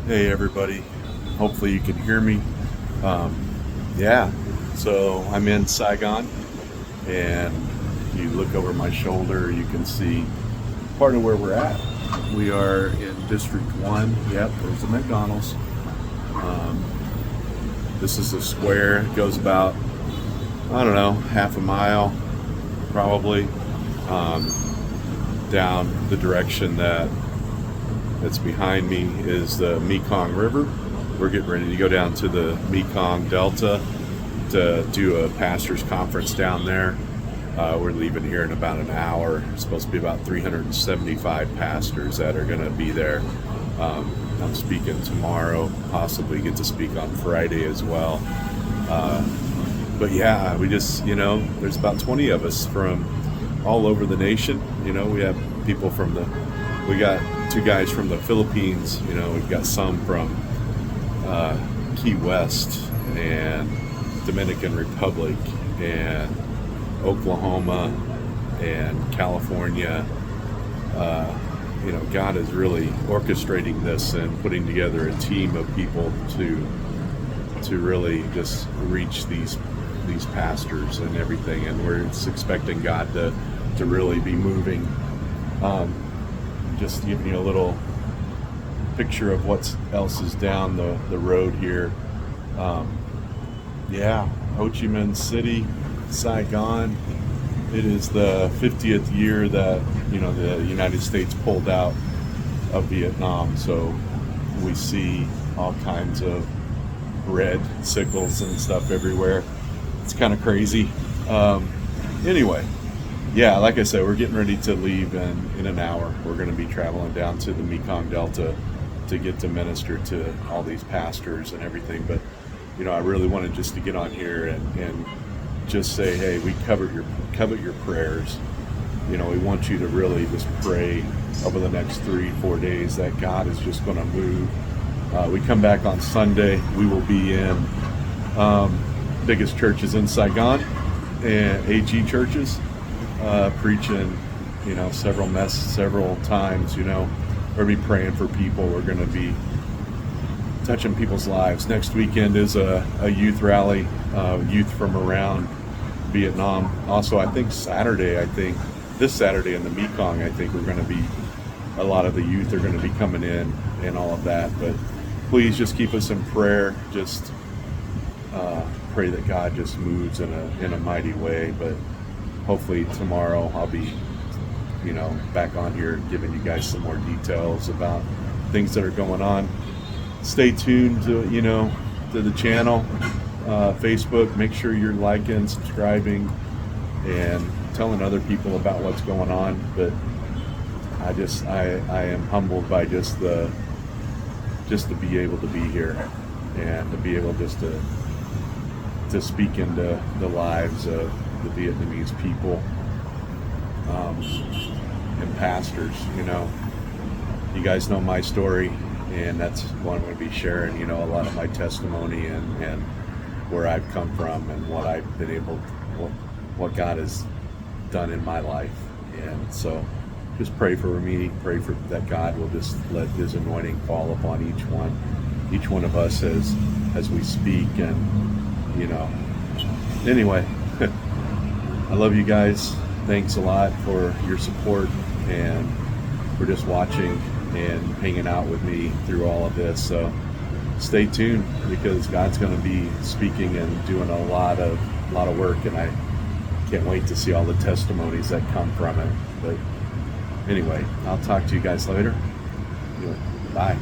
Hey everybody, hopefully you can hear me. Um, yeah, so I'm in Saigon, and you look over my shoulder, you can see part of where we're at. We are in District 1. Yep, there's the McDonald's. Um, this is a square. It goes about, I don't know, half a mile probably um, down the direction that's behind me is the Mekong River. We're getting ready to go down to the Mekong Delta to do a pastors conference down there. We're leaving here in about an hour. It's supposed to be about 375 pastors that are going to be there. I'm speaking tomorrow, possibly get to speak on Friday as well. Uh, but yeah, we just, there's about 20 of us from all over the nation. We have people we got two guys from the Philippines, we've got some from uh, Key West and Dominican Republic and Oklahoma and California. God is really orchestrating this and putting together a team of people to really just reach these pastors and everything. And we're expecting God to really be moving. Um, just giving you a little picture of what else is down the road here. Um, yeah, Ho Chi Minh City, Saigon. It is the 50th year that the United States pulled out of Vietnam. So we see all kinds of red sickles and stuff everywhere. It's kind of crazy. Um, anyway, yeah, like I said, we're getting ready to leave in an hour. We're going to be traveling down to the Mekong Delta to get to minister to all these pastors and everything. But I really wanted just to get on here and just say, hey, we covet your prayers. We want you to really just pray over the next 3-4 days that God is just going to move. We come back on Sunday. We will be in biggest churches in Saigon and AG churches, preaching, several times. We're going to be praying for people. We're going to be touching people's lives. Next weekend is a youth rally, youth from around Vietnam. Also, I think this Saturday in the Mekong, I think we're going to be, a lot of the youth are going to be coming in and all of that. But please just keep us in prayer. Just pray that God just moves in a mighty way. But hopefully tomorrow I'll be, back on here giving you guys some more details about things that are going on. Stay tuned to the channel, Facebook. Make sure you're liking, subscribing, and telling other people about what's going on. But I am humbled by just to be able to be here and to be able just to speak into the lives of the Vietnamese people, and pastors. You guys know my story, and that's what I'm going to be sharing. A lot of my testimony and where I've come from and what I've been able, what God has done in my life. And so, just pray for me. Pray for that God will just let His anointing fall upon each one of us as we speak. And anyway, I love you guys. Thanks a lot for your support and for just watching and hanging out with me through all of this. So stay tuned, because God's going to be speaking and doing a lot of work, and I can't wait to see all the testimonies that come from it. But anyway, I'll talk to you guys later. Bye.